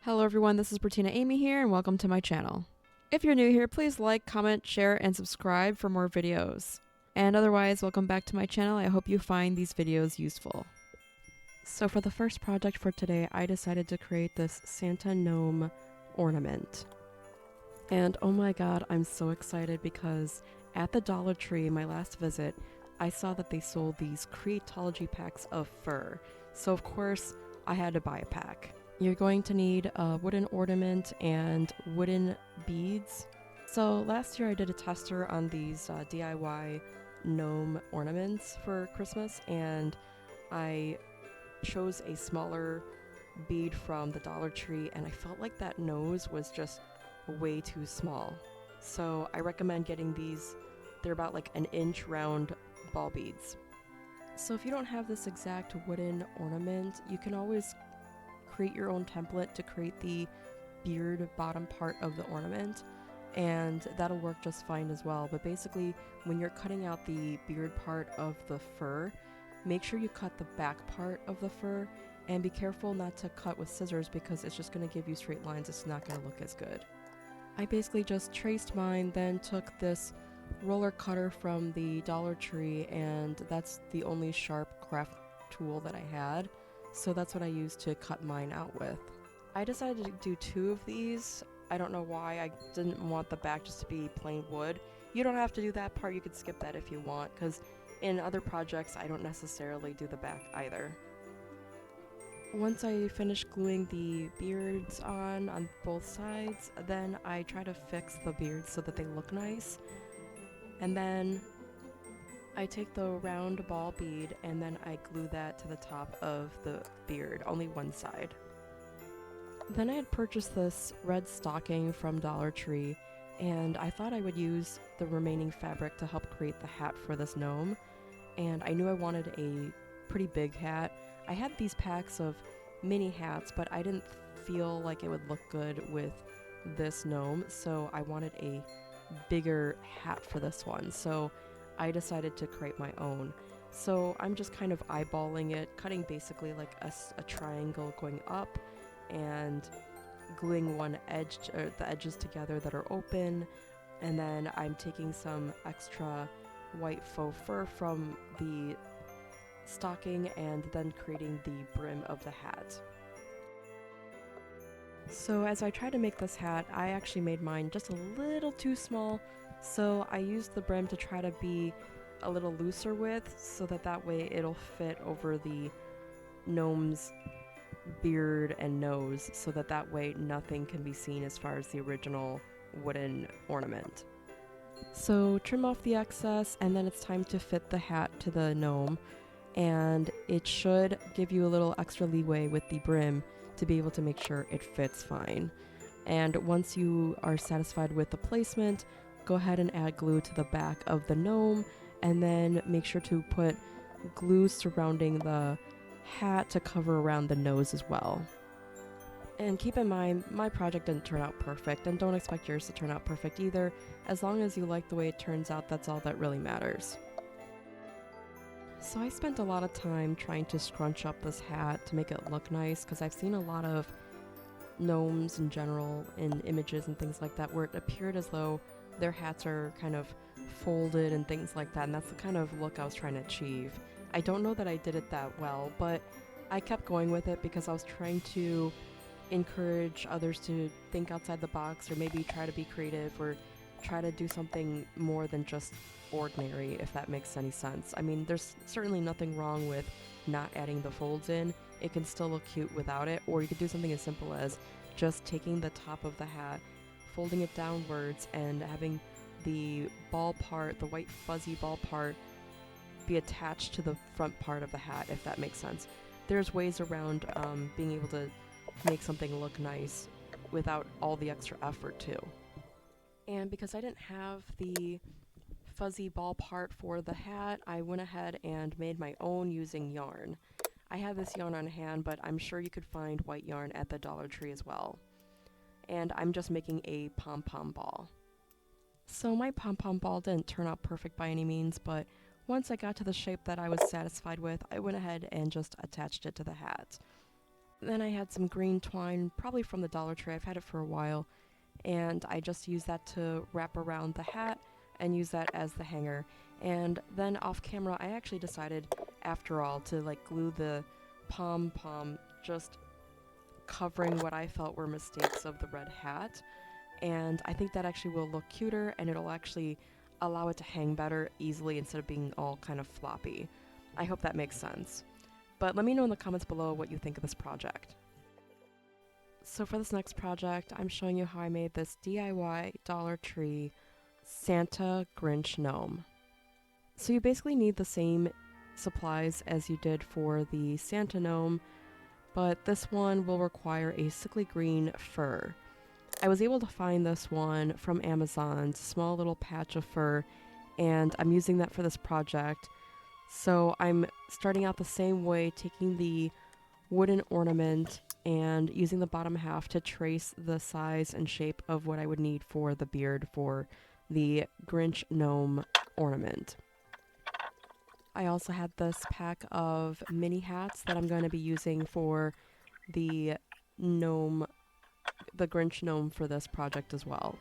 Hello everyone, this is Bertina Amy here and welcome to my channel. If you're new here, please like, comment, share, and subscribe for more videos. And otherwise, welcome back to my channel. I hope you find these videos useful. So for the first project for today, I decided to create this Santa Gnome ornament. And oh my god, I'm so excited because at the Dollar Tree, my last visit, I saw that they sold these Creatology packs of fur. So of course, I had to buy a pack. You're going to need a wooden ornament and wooden beads. So last year I did a tester on these DIY gnome ornaments for Christmas, and I chose a smaller bead from the Dollar Tree, and I felt like that nose was just way too small. So I recommend getting these. They're about like an inch round ball beads. So if you don't have this exact wooden ornament, you can always create your own template to create the beard bottom part of the ornament, and that'll work just fine as well. But basically, when you're cutting out the beard part of the fur, make sure you cut the back part of the fur, and be careful not to cut with scissors because it's just going to give you straight lines. It's not going to look as good. I basically just traced mine, then took this roller cutter from the Dollar Tree, and that's the only sharp craft tool that I had. So that's what I used to cut mine out with. I decided to do 2 of these. I don't know why. I didn't want the back just to be plain wood. You don't have to do that part. You could skip that if you want, because in other projects I don't necessarily do the back either. Once I finish gluing the beards on both sides, then I try to fix the beards so that they look nice. And then I take the round ball bead and then I glue that to the top of the beard, only one side. Then I had purchased this red stocking from Dollar Tree, and I thought I would use the remaining fabric to help create the hat for this gnome. And I knew I wanted a pretty big hat. I had these packs of mini hats, but I didn't feel like it would look good with this gnome, so I wanted a bigger hat for this one. So I decided to create my own. So I'm just kind of eyeballing it, cutting basically like a triangle going up and gluing one edge or the edges together that are open, and then I'm taking some extra white faux fur from the stocking and then creating the brim of the hat. So as I try to make this hat, I actually made mine just a little too small, so I used the brim to try to be a little looser with, so that way it'll fit over the gnome's beard and nose, so that way nothing can be seen as far as the original wooden ornament. So trim off the excess, and then it's time to fit the hat to the gnome, and it should give you a little extra leeway with the brim to be able to make sure it fits fine. And once you are satisfied with the placement, go ahead and add glue to the back of the gnome, and then make sure to put glue surrounding the hat to cover around the nose as well. And keep in mind, my project didn't turn out perfect, and don't expect yours to turn out perfect either. As long as you like the way it turns out, that's all that really matters. So I spent a lot of time trying to scrunch up this hat to make it look nice, because I've seen a lot of gnomes in general in images and things like that where it appeared as though their hats are kind of folded and things like that, and that's the kind of look I was trying to achieve. I don't know that I did it that well, but I kept going with it because I was trying to encourage others to think outside the box, or maybe try to be creative, or try to do something more than just ordinary, if that makes any sense. I mean, there's certainly nothing wrong with not adding the folds in. It can still look cute without it, or you could do something as simple as just taking the top of the hat, folding it downwards, and having the ball part, the white fuzzy ball part, be attached to the front part of the hat, if that makes sense. There's ways around being able to make something look nice without all the extra effort too. And because I didn't have the fuzzy ball part for the hat, I went ahead and made my own using yarn. I have this yarn on hand, but I'm sure you could find white yarn at the Dollar Tree as well. And I'm just making a pom-pom ball. So my pom-pom ball didn't turn out perfect by any means, but once I got to the shape that I was satisfied with, I went ahead and just attached it to the hat. Then I had some green twine, probably from the Dollar Tree. I've had it for a while, and I just used that to wrap around the hat and use that as the hanger. And then off camera, I actually decided, after all, to like glue the pom-pom, just covering what I felt were mistakes of the red hat. And I think that actually will look cuter, and it'll actually allow it to hang better easily instead of being all kind of floppy. I hope that makes sense. But let me know in the comments below what you think of this project. So for this next project, I'm showing you how I made this DIY Dollar Tree Santa Grinch Gnome. So you basically need the same supplies as you did for the Santa Gnome, but this one will require a sickly green fur. I was able to find this one from Amazon, small little patch of fur, and I'm using that for this project. So I'm starting out the same way, taking the wooden ornament and using the bottom half to trace the size and shape of what I would need for the beard for the Grinch Gnome ornament. I also had this pack of mini hats that I'm going to be using for the Grinch Gnome for this project as well.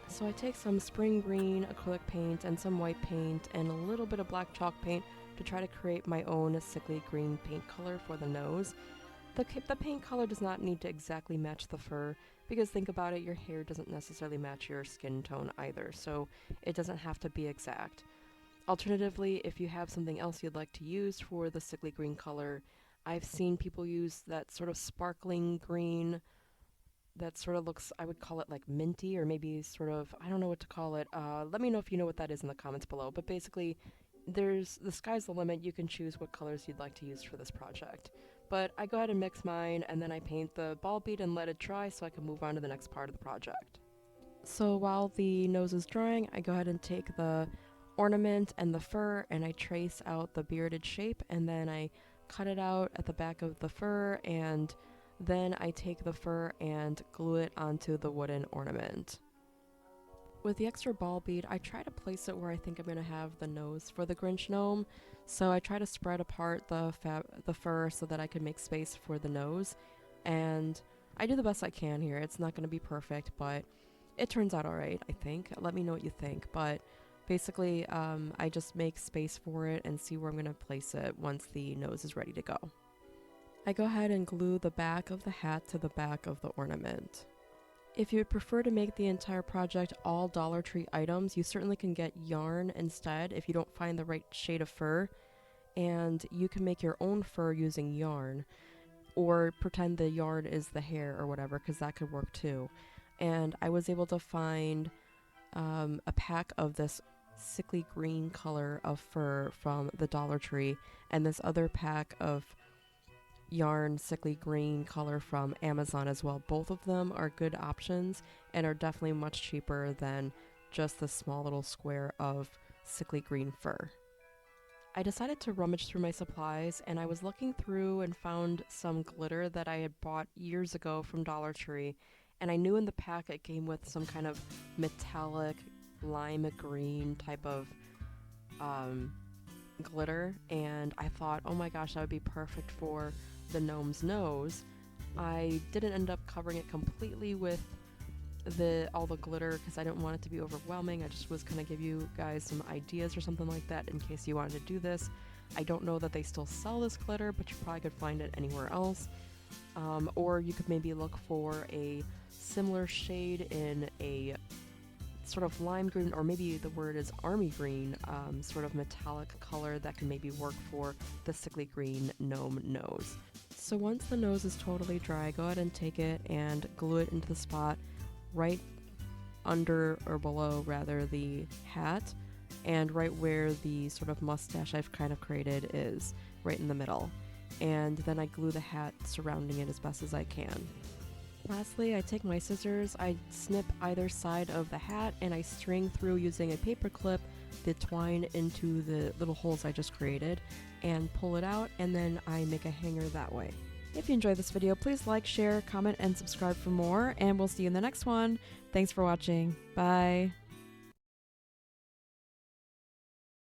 So I take some spring green acrylic paint and some white paint and a little bit of black chalk paint to try to create my own sickly green paint color for the nose. The paint color does not need to exactly match the fur, because think about it, your hair doesn't necessarily match your skin tone either, so it doesn't have to be exact. Alternatively, if you have something else you'd like to use for the sickly green color, I've seen people use that sort of sparkling green that sort of looks, I would call it like minty, or maybe sort of, I don't know what to call it. Let me know if you know what that is in the comments below, but basically, the sky's the limit. You can choose what colors you'd like to use for this project. But I go ahead and mix mine, and then I paint the ball bead and let it dry so I can move on to the next part of the project. So while the nose is drying, I go ahead and take the ornament and the fur and I trace out the bearded shape, and then I cut it out at the back of the fur, and then I take the fur and glue it onto the wooden ornament. With the extra ball bead, I try to place it where I think I'm going to have the nose for the Grinch Gnome. So I try to spread apart the fur so that I can make space for the nose. And I do the best I can here. It's not going to be perfect, but it turns out alright, I think. Let me know what you think. But basically, I just make space for it and see where I'm going to place it once the nose is ready to go. I go ahead and glue the back of the hat to the back of the ornament. If you would prefer to make the entire project all Dollar Tree items, you certainly can get yarn instead if you don't find the right shade of fur, and you can make your own fur using yarn, or pretend the yarn is the hair or whatever, because that could work too. And I was able to find a pack of this sickly green color of fur from the Dollar Tree, and this other pack of yarn sickly green color from Amazon as well. Both of them are good options and are definitely much cheaper than just the small little square of sickly green fur. I decided to rummage through my supplies, and I was looking through and found some glitter that I had bought years ago from Dollar Tree, and I knew in the pack it came with some kind of metallic lime green type of glitter, and I thought, oh my gosh, that would be perfect for the gnome's nose. I didn't end up covering it completely with all the glitter because I didn't want it to be overwhelming. I just was gonna give you guys some ideas or something like that in case you wanted to do this. I don't know that they still sell this glitter, but you probably could find it anywhere else. Or you could maybe look for a similar shade in a sort of lime green, or maybe the word is army green, sort of metallic color that can maybe work for the sickly green gnome nose. So once the nose is totally dry, go ahead and take it and glue it into the spot right under, or below rather, the hat, and right where the sort of mustache I've kind of created is, right in the middle. And then I glue the hat surrounding it as best as I can. Lastly, I take my scissors, I snip either side of the hat, and I string through using a paper clip the twine into the little holes I just created, and pull it out, and then I make a hanger that way. If you enjoyed this video, please like, share, comment, and subscribe for more, and we'll see you in the next one. Thanks for watching. Bye!